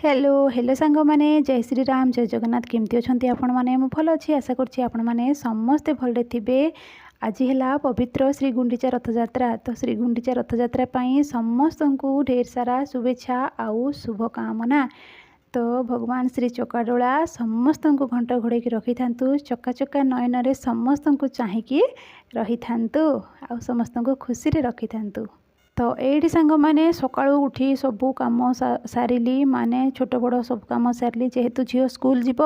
Hello hello सांग माने जय श्री राम जय जगन्नाथ केमती अच्छे आपण मैंने भल अच्छी आशा करुँची आपण मैंने समस्ते भले थे। आज है पवित्र श्री गुंडीचा रथयात्रा। तो श्री गुंडीचा रथयात्रा समस्त को ढेर सारा शुभेच्छा आउ शुभकामना। तो भगवान श्री चकाडोला समस्त को घंट घोड़े रखी था, चका चका नयन समस्त को चाहिए रही था, आ समस्त को खुशी रखी था। तो ये सांग मैंने सका उठी सबू कम सारिली, माने छोट बड़ सब कम सारिली। जेहेतु झील स्कूल जीव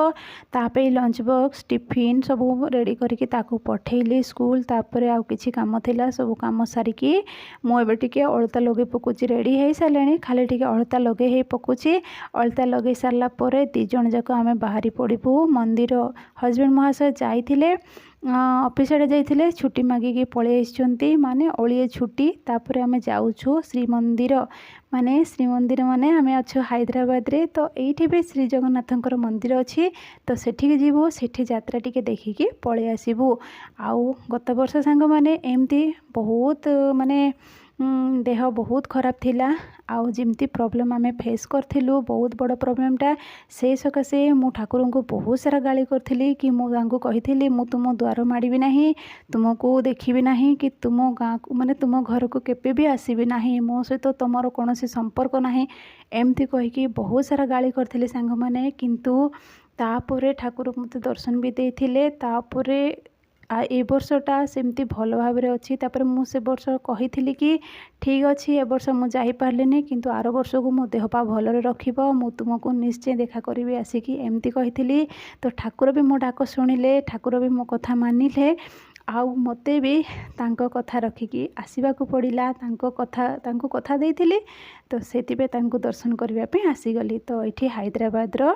तापे लंच बॉक्स टिफिन सब रेडी करके पठेली स्कूल। तापर आउ किछि काम थिला सब कम सारिकी मुझे अलता लगे पकुची रेडी हो सारे, खाली टे अलता लगे ही पकुची। अलता लगे सारा दीज जाक आम बाहरी पड़ू मंदिर। हजबैंड महाशय जाइए ऑफिस आड़े जाइए छुट्टी मागिकी पलि माने ओलिए छुट्टी। तापर आम जाऊँ श्रीमंदिर माने आम अच्छु हैदराबाद रे। तो ये भी श्री जगन्नाथंकर मंदिर अच्छी, तो सेठी जीवु सेठी यात्रा टिके देखिकी पलि आसबू। आउ गत वर्ष सांग माने एमती बहुत माने देह बहुत खराब थिला। आउ जिमती प्रॉब्लम आमे फेस करथिलु बहुत बड़ प्रॉब्लमटा, से सकाशे मु ठाकुर को बहुत सारा गाली करथिली कि मुझे कही मु तुम द्वार माड़ी ना, तुमको देखी ना कि तुम गाँ को माने तुम घर को केपे भी आसबि ना, मो सहित तुमर कौन संपर्क ना, एमती कहीकि बहुत सारा गाली करथिली सांग माने। किंतु तापरे ठाकुर मते दर्शन भी देथिले। तापरे ए वर्षटा सेमती भल भाव अच्छी। तापर मुझे वर्ष कही कि ठीक अच्छे ए वर्ष मुझे पार्लिनी, किंतु आर वर्ष को मो देहपा भलरे रखिब, मु तुमको निश्चय देखा करी आसिकी एमती कही। तो ठाकुर भी मो डाक शुणिले, ठाकुर भी मो कथा मानिले। आउ मते भी तांको कथा रखिकी आसवाक पड़ा, तांको कथा देइथिली। तो सेतिबे तांको दर्शन करबा पे आसीगली। तो ये हैदराबाद रो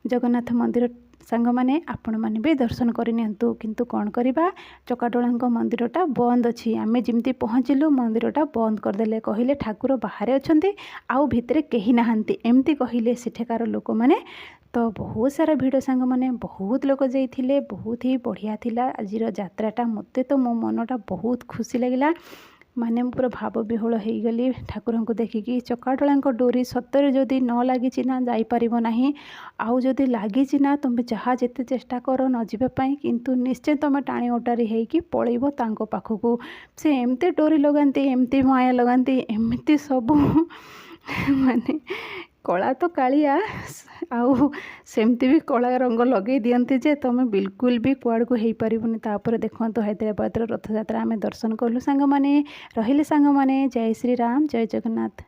जगन्नाथ मंदिर सांग माने आपण माने भी दर्शन करनियंतु। किंतु कौन करवा चकाडोला मंदिरटा बंद अच्छी। आमे जिमती पहुँचलु मंदिरटा बंद करदेले, कहले ठाकुर बाहर अच्छे आउ भितरे कहीं नहांती एमती कहले सेठेकार लोक मैंने। तो बहुत सारा भिड़ सांग माने बहुत लोग जाइए, बहुत ही बढ़िया थिला आज यात्राटा। मते तो मो मनटा बहुत खुशी लगिला, माने पूरा भाव विह्वल हो गली ठाकुर को देखिकी। चकाडोला डोरी सतरे जदि न लगी ना जापर ना, आउ जदि लगी ना तुम जहाँ जिते चेष्टा कर न जावाई, किंतु निश्चय तुम टाणी ओटारी होगी पलैब तांको पाखକୁ। से एमती डोरी लगाती एमती माया लगाती एमती सब माने कला तो कालिया आउ सेमती भी कला रंग लगे दियंती जे तुम बिल्कुल भी कुआड़ को हो पारबनी। तापर देखो तो हैदराबाद रथयात्रा आम दर्शन कलु सांग माने। रहिले सांग माने जय श्री राम जय जगन्नाथ।